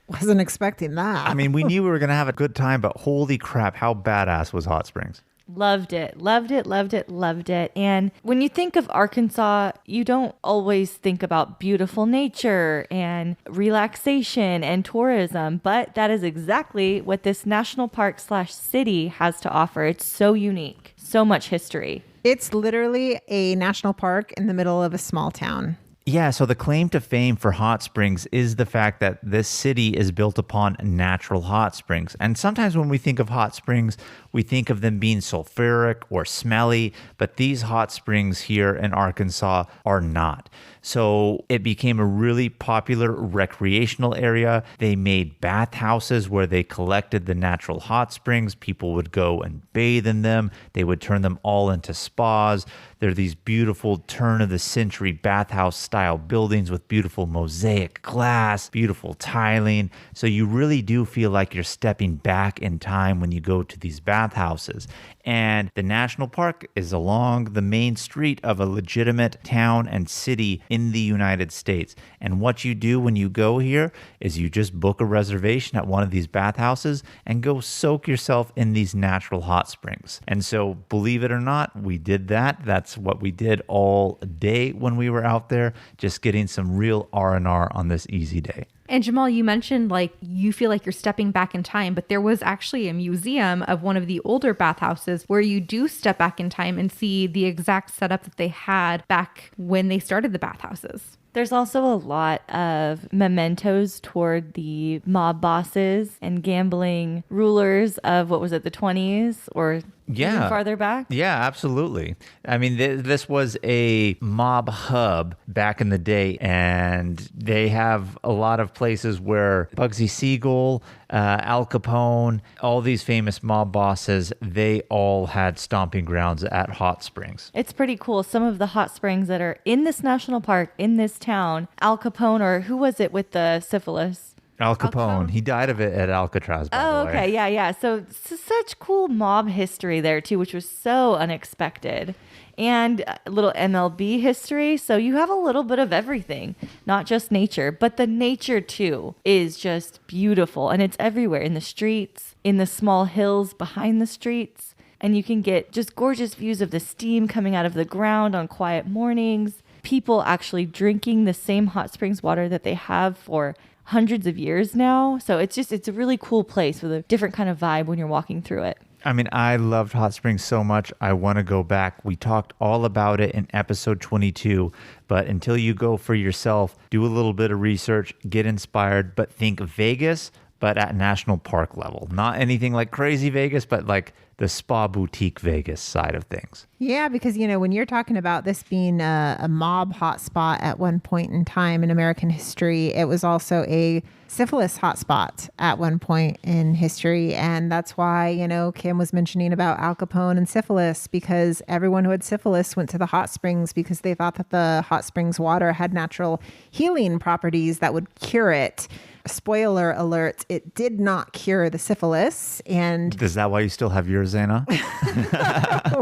wasn't expecting that. I mean, we knew we were going to have a good time, but holy crap, how badass was Hot Springs? Loved it, loved it, loved it, loved it. And when you think of Arkansas, you don't always think about beautiful nature and relaxation and tourism, but that is exactly what this national park / city has to offer. It's so unique, so much history. It's literally a national park in the middle of a small town. Yeah, so the claim to fame for hot springs is the fact that this city is built upon natural hot springs. And sometimes when we think of hot springs, we think of them being sulfuric or smelly, but these hot springs here in Arkansas are not. So it became a really popular recreational area. They made bathhouses where they collected the natural hot springs. People would go and bathe in them. They would turn them all into spas. There are these beautiful turn-of-the-century bathhouse-style buildings with beautiful mosaic glass, beautiful tiling. So you really do feel like you're stepping back in time when you go to these bathhouses. And the national park is along the main street of a legitimate town and city in the United States. And what you do when you go here is you just book a reservation at one of these bathhouses and go soak yourself in these natural hot springs. And so, believe it or not, we did that. That's what we did all day when we were out there, just getting some real R&R on this easy day. And Jamal, you mentioned like you feel like you're stepping back in time, but there was actually a museum of one of the older bathhouses where you do step back in time and see the exact setup that they had back when they started the bathhouses. There's also a lot of mementos toward the mob bosses and gambling rulers of, what was it, the 20s or Yeah. Even farther back? Yeah, absolutely. I mean, this was a mob hub back in the day, and they have a lot of places where Bugsy Siegel, Al Capone, all these famous mob bosses, they all had stomping grounds at hot springs. It's pretty cool. Some of the hot springs that are in this national park, in this town, Al Capone, or who was it with the syphilis? Al Capone. He died of it at Alcatraz, by the way. Okay. Yeah. So such cool mob history there, too, which was so unexpected. And a little MLB history. So you have a little bit of everything, not just nature, but the nature, too, is just beautiful. And it's everywhere in the streets, in the small hills behind the streets. And you can get just gorgeous views of the steam coming out of the ground on quiet mornings. People actually drinking the same hot springs water that they have for hundreds of years now. So it's a really cool place with a different kind of vibe when you're walking through it. I mean, I loved hot springs so much. I want to go back. We talked all about it in episode 22, but until you go for yourself, do a little bit of research, get inspired, but think Vegas, but at national park level. Not anything like crazy Vegas, but like the spa boutique Vegas side of things. Yeah, because, when you're talking about this being a mob hotspot at one point in time in American history, it was also a syphilis hotspot at one point in history. And that's why, Kim was mentioning about Al Capone and syphilis, because everyone who had syphilis went to the hot springs because they thought that the hot springs water had natural healing properties that would cure it. Spoiler alert, it did not cure the syphilis. And is that why you still have yours, Anna?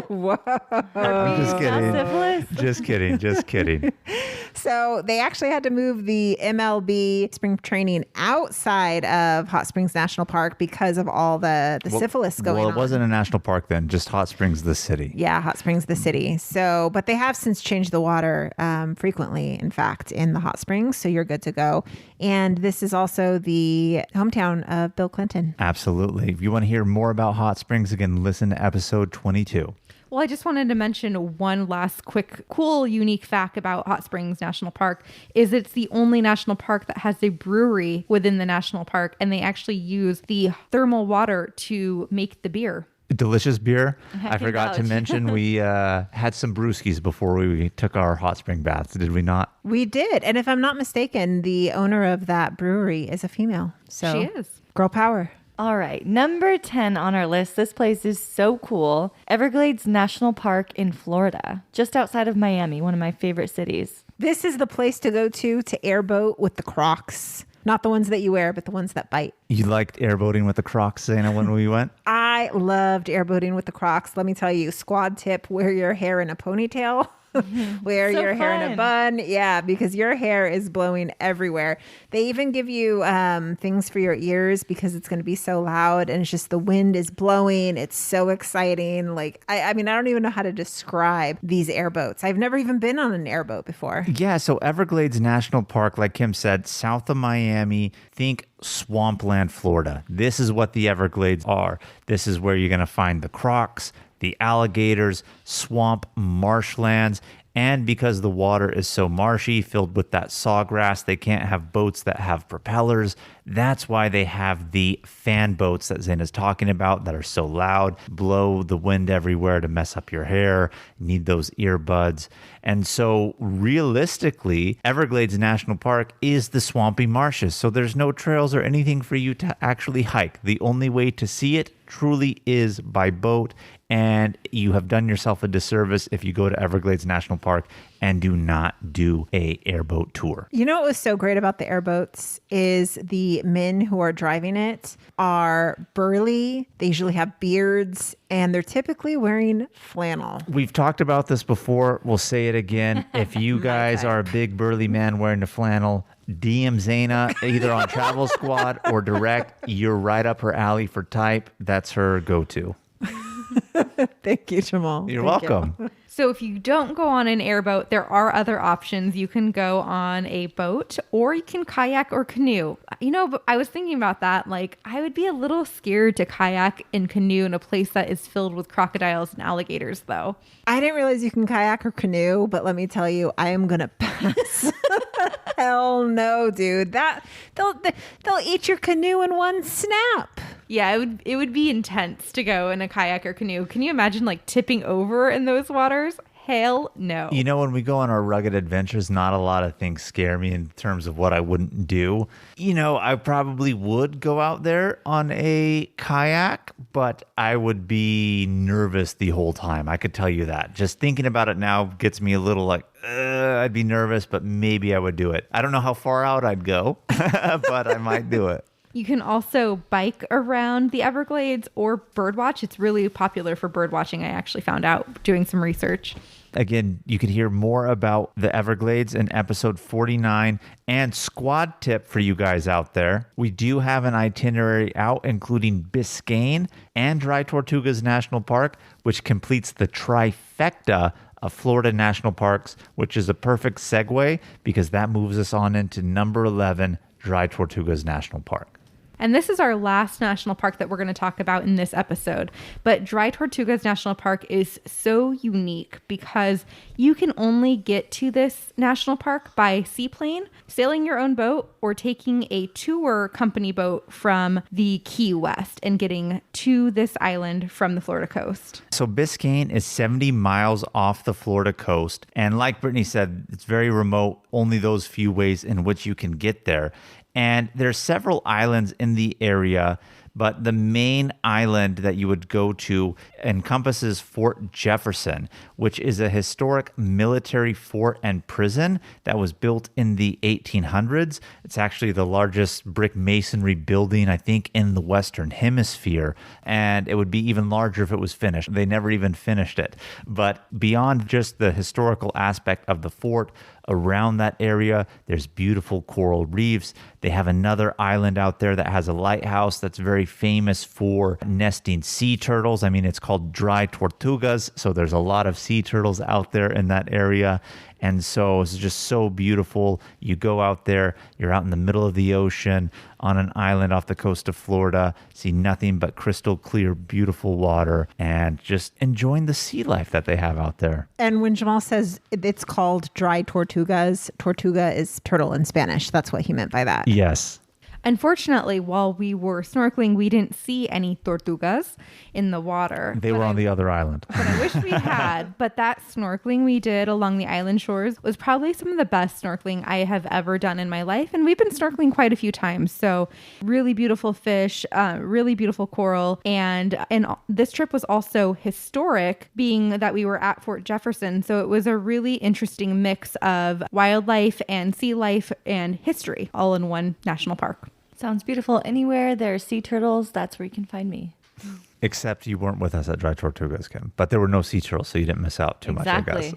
Whoa. I'm just kidding. Syphilis? Just kidding. So they actually had to move the MLB spring training outside of Hot Springs National Park because of all the syphilis going on. Well, it wasn't a national park then, just Hot Springs, the city. Yeah, Hot Springs, the city. So, but they have since changed the water frequently, in fact, in the hot springs. So you're good to go. And this is also the hometown of Bill Clinton. Absolutely. If you want to hear more about hot springs, again, listen to episode 22. Well, I just wanted to mention one last quick, cool, unique fact about Hot Springs National Park is it's the only national park that has a brewery within the national park, and they actually use the thermal water to make the beer. Delicious beer. I can forgot to vouch. mention we had some brewskis before we took our hot spring baths, did we not? We did. And if I'm not mistaken, the owner of that brewery is a female. So She is. Girl power. All right, number 10 on our list. This place is so cool. Everglades National Park in Florida, just outside of Miami, one of my favorite cities. This is the place to go to airboat with the Crocs. Not the ones that you wear, but the ones that bite. You liked airboating with the Crocs, Zana, when we went? I loved airboating with the Crocs. Let me tell you, squad tip, wear your hair in a ponytail. Wear So your hair in a fun. bun. Yeah, because your hair is blowing everywhere. They even give you things for your ears because it's going to be so loud, and it's just the wind is blowing. It's so exciting. Like, I mean, I don't even know how to describe these airboats. I've never even been on an airboat before. Yeah, so Everglades National Park, like Kim said, south of Miami, think swampland, Florida. This is what the Everglades are. This is where you're going to find the crocs, the alligators, swamp, marshlands, and because the water is so marshy, filled with that sawgrass, they can't have boats that have propellers. That's why they have the fan boats that Zana's talking about that are so loud, blow the wind everywhere to mess up your hair, need those earbuds. And so realistically, Everglades National Park is the swampy marshes. So there's no trails or anything for you to actually hike. The only way to see it truly is by boat. And you have done yourself a disservice if you go to Everglades National Park and do not do a airboat tour. You know what was so great about the airboats is the men who are driving it are burly. They usually have beards, and they're typically wearing flannel. We've talked about this before. We'll say it again. If you guys are a big burly man wearing a flannel, DM Zana either on Travel Squad or direct. You're right up her alley for type. That's her go-to. Thank you, Jamal. You're Thank you. welcome. So if you don't go on an airboat, there are other options. You can go on a boat or you can kayak or canoe. But I was thinking about that. Like, I would be a little scared to kayak and canoe in a place that is filled with crocodiles and alligators, though. I didn't realize you can kayak or canoe, but let me tell you, I am gonna pass. Hell no, dude. They'll eat your canoe in one snap. Yeah, it would be intense to go in a kayak or canoe. Can you imagine like tipping over in those waters? Hell no. You know, when we go on our rugged adventures, not a lot of things scare me in terms of what I wouldn't do. You know, I probably would go out there on a kayak, but I would be nervous the whole time. I could tell you that. Just thinking about it now gets me a little like, I'd be nervous, but maybe I would do it. I don't know how far out I'd go, but I might do it. You can also bike around the Everglades or birdwatch. It's really popular for birdwatching, I actually found out doing some research. Again, you can hear more about the Everglades in episode 49 and squad tip for you guys out there. We do have an itinerary out including Biscayne and Dry Tortugas National Park, which completes the trifecta of Florida national parks, which is a perfect segue because that moves us on into number 11, Dry Tortugas National Park. And this is our last national park that we're going to talk about in this episode. But Dry Tortugas National Park is so unique because you can only get to this national park by seaplane, sailing your own boat, or taking a tour company boat from the Key West and getting to this island from the Florida coast. So Biscayne is 70 miles off the Florida coast. And like Brittany said, it's very remote, only those few ways in which you can get there. And there's several islands in the area, but the main island that you would go to encompasses Fort Jefferson, which is a historic military fort and prison that was built in the 1800s. It's actually the largest brick masonry building, I think, in the Western Hemisphere, and it would be even larger if it was finished. They never even finished it. But beyond just the historical aspect of the fort, around that area, there's beautiful coral reefs. They have another island out there that has a lighthouse that's very famous for nesting sea turtles. I mean, it's called Dry Tortugas, so there's a lot of sea turtles out there in that area. And so it's just so beautiful. You go out there, you're out in the middle of the ocean on an island off the coast of Florida, see nothing but crystal clear, beautiful water, and just enjoying the sea life that they have out there. And when Jamal says it's called Dry Tortugas, tortuga is turtle in Spanish. That's what he meant by that. Yes. Unfortunately, while we were snorkeling, we didn't see any tortugas in the water. They were on the other island. But I wish we had. But that snorkeling we did along the island shores was probably some of the best snorkeling I have ever done in my life. And we've been snorkeling quite a few times. So really beautiful fish, really beautiful coral. And this trip was also historic, being that we were at Fort Jefferson. So it was a really interesting mix of wildlife and sea life and history all in one national park. Sounds beautiful. Anywhere there are sea turtles, that's where you can find me. Except you weren't with us at Dry Tortugas, Kim. But there were no sea turtles, so you didn't miss out too much, I guess.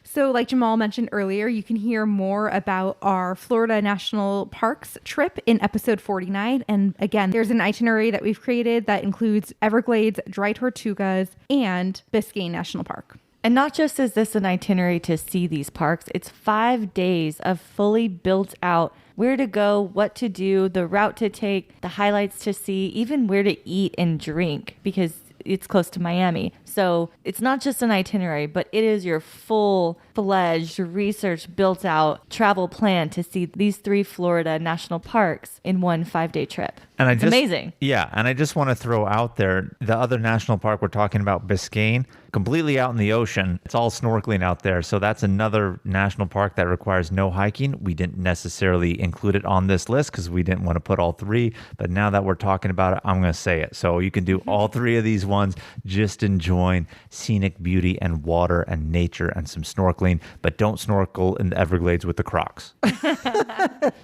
So like Jamal mentioned earlier, you can hear more about our Florida National Parks trip in episode 49. And again, there's an itinerary that we've created that includes Everglades, Dry Tortugas, and Biscayne National Park. And not just is this an itinerary to see these parks, it's 5 days of fully built out where to go, what to do, the route to take, the highlights to see, even where to eat and drink because it's close to Miami. So it's not just an itinerary, but it is your full-fledged, research built out travel plan to see these 3 Florida national parks in one 5-day trip. And it's amazing. Yeah. And I just want to throw out there the other national park we're talking about, Biscayne, completely out in the ocean. It's all snorkeling out there. So that's another national park that requires no hiking. We didn't necessarily include it on this list because we didn't want to put all 3. But now that we're talking about it, I'm going to say it. So you can do all 3 of these ones. Just enjoying scenic beauty and water and nature and some snorkeling. But don't snorkel in the Everglades with the Crocs.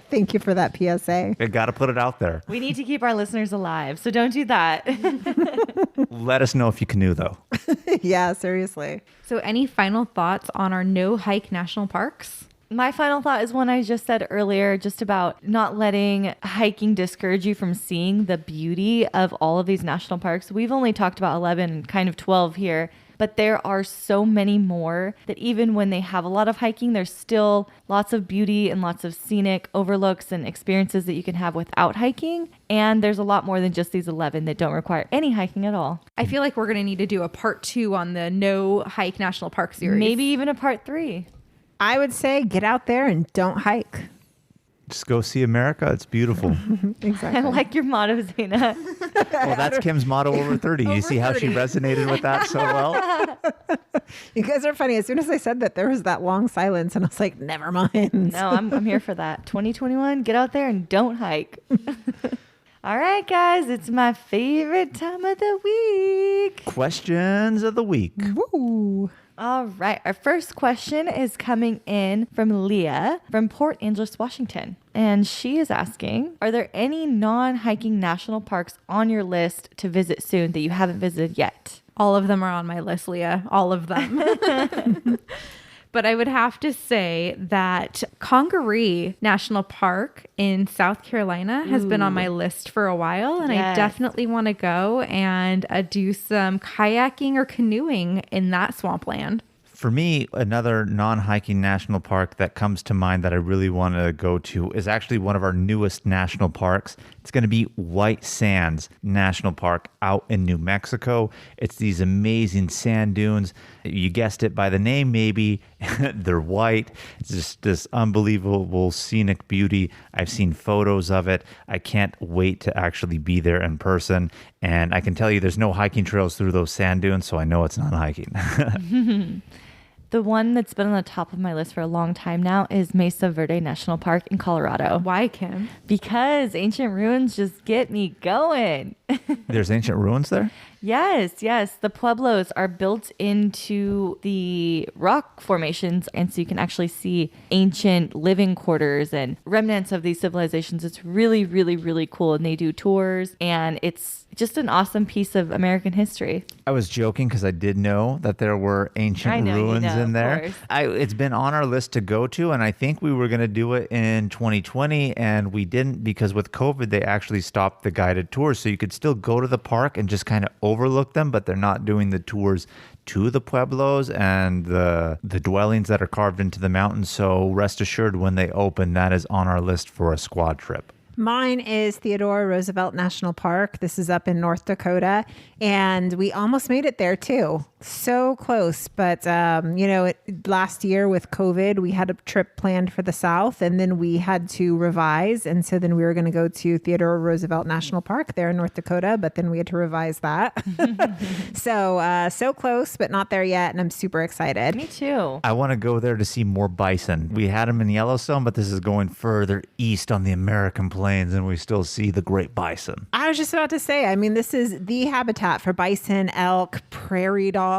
Thank you for that PSA. I got to put it out there. We need to keep our listeners alive, so don't do that. Let us know if you canoe, though. Yeah, seriously. So any final thoughts on our no hike national parks? My final thought is one I just said earlier, just about not letting hiking discourage you from seeing the beauty of all of these national parks. We've only talked about 11 and kind of 12 here, but there are so many more that even when they have a lot of hiking, there's still lots of beauty and lots of scenic overlooks and experiences that you can have without hiking. And there's a lot more than just these 11 that don't require any hiking at all. I feel like we're going to need to do a part 2 on the no hike national park series. Maybe even a part 3. I would say get out there and don't hike. Just go see America. It's beautiful. Exactly. I like your motto, Zena. Well, that's Kim's motto over 30. You see how she resonated with that so well? You guys are funny. As soon as I said that, there was that long silence, and I was like, never mind. No, I'm here for that. 2021, get out there and don't hike. All right, guys, it's my favorite time of the week. Questions of the week. Woo. All right, our first question is coming in from Leah from Port Angeles, Washington. And she is asking, are there any non-hiking national parks on your list to visit soon that you haven't visited yet? All of them are on my list, Leah. All of them. But I would have to say that Congaree National Park in South Carolina has been on my list for a while. And I definitely want to go and do some kayaking or canoeing in that swampland. For me, another non-hiking national park that comes to mind that I really want to go to is actually one of our newest national parks. It's going to be White Sands National Park out in New Mexico. It's these amazing sand dunes. You guessed it by the name, maybe. They're white. It's just this unbelievable scenic beauty. I've seen photos of it. I can't wait to actually be there in person. And I can tell you there's no hiking trails through those sand dunes, so I know it's not hiking. The one that's been on the top of my list for a long time now is Mesa Verde National Park in Colorado. Why, Kim? Because ancient ruins just get me going. There's ancient ruins there? Yes. The pueblos are built into the rock formations, and so you can actually see ancient living quarters and remnants of these civilizations. It's really, really, really cool, and they do tours, and it's just an awesome piece of American history. I was joking because I did know that there were ancient ruins in there. It's been on our list to go to, and I think we were going to do it in 2020, and we didn't because with COVID, they actually stopped the guided tours. So you could still go to the park and just kind of overlook them, but they're not doing the tours to the pueblos and the dwellings that are carved into the mountains. So rest assured, when they open, that is on our list for a squad trip. Mine is Theodore Roosevelt National Park. This is up in North Dakota, and we almost made it there too. So close, but last year with COVID, we had a trip planned for the South, and then we had to revise, and so then we were going to go to Theodore Roosevelt National Park there in North Dakota, but then we had to revise that. So close, but not there yet, and I'm super excited. Me too. I want to go there to see more bison. We had them in Yellowstone, but this is going further east on the American plains, and we still see the great bison. I was just about to say, I mean, this is the habitat for bison, elk, prairie dogs.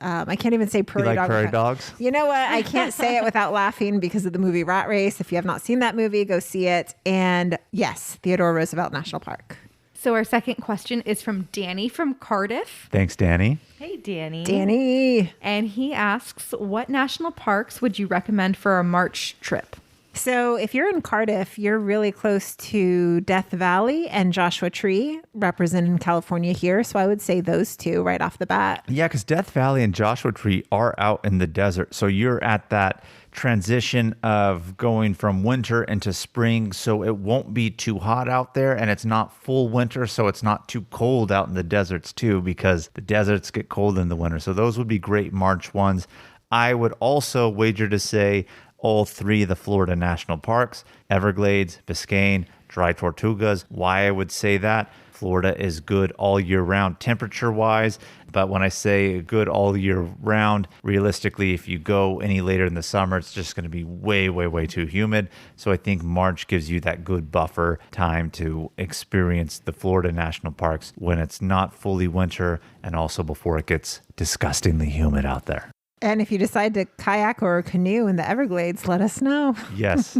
I can't even say prairie you like dog. Prairie dogs? You know what? I can't say it without laughing because of the movie Rat Race. If you have not seen that movie, go see it. And yes, Theodore Roosevelt National Park. So our second question is from Danny from Cardiff. Thanks, Danny. Hey, Danny. Danny. And he asks, what national parks would you recommend for a March trip? So if you're in Cardiff, you're really close to Death Valley and Joshua Tree, represented in California here. So I would say those two right off the bat. Yeah, because Death Valley and Joshua Tree are out in the desert. So you're at that transition of going from winter into spring. So it won't be too hot out there, and it's not full winter. So it's not too cold out in the deserts too, because the deserts get cold in the winter. So those would be great March ones. I would also wager to say all three of the Florida national parks, Everglades, Biscayne, Dry Tortugas. Why I would say that? Florida is good all year round temperature-wise, but when I say good all year round, realistically, if you go any later in the summer, it's just going to be way, way, way too humid. So I think March gives you that good buffer time to experience the Florida national parks when it's not fully winter and also before it gets disgustingly humid out there. And if you decide to kayak or canoe in the Everglades, let us know. Yes.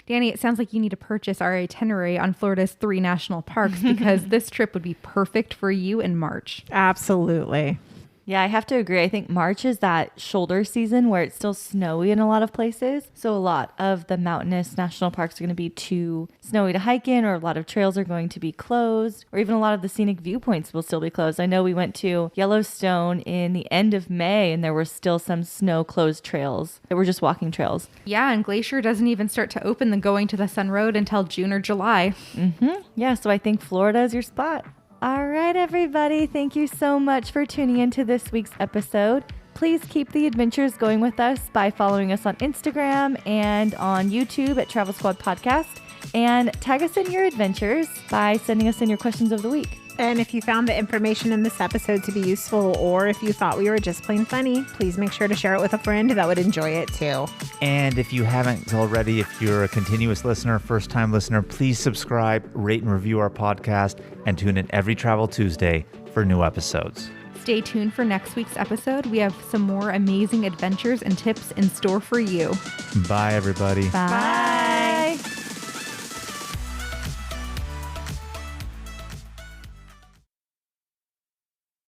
Danny, it sounds like you need to purchase our itinerary on Florida's 3 national parks because this trip would be perfect for you in March. Absolutely. Yeah, I have to agree. I think March is that shoulder season where it's still snowy in a lot of places. So a lot of the mountainous national parks are going to be too snowy to hike in, or a lot of trails are going to be closed, or even a lot of the scenic viewpoints will still be closed. I know we went to Yellowstone in the end of May and there were still some snow closed trails that were just walking trails. Yeah, and Glacier doesn't even start to open the Going to the Sun Road until June or July. Yeah, so I think Florida is your spot. All right, everybody. Thank you so much for tuning into this week's episode. please keep the adventures going with us by following us on Instagram and on YouTube at Travel Squad Podcast. And tag us in your adventures by sending us in your questions of the week. And if you found the information in this episode to be useful, or if you thought we were just plain funny, please make sure to share it with a friend that would enjoy it too. And if you haven't already, if you're a continuous listener, first-time listener, please subscribe, rate and review our podcast, and tune in every Travel Tuesday for new episodes. Stay tuned for next week's episode. We have some more amazing adventures and tips in store for you. Bye, everybody. Bye.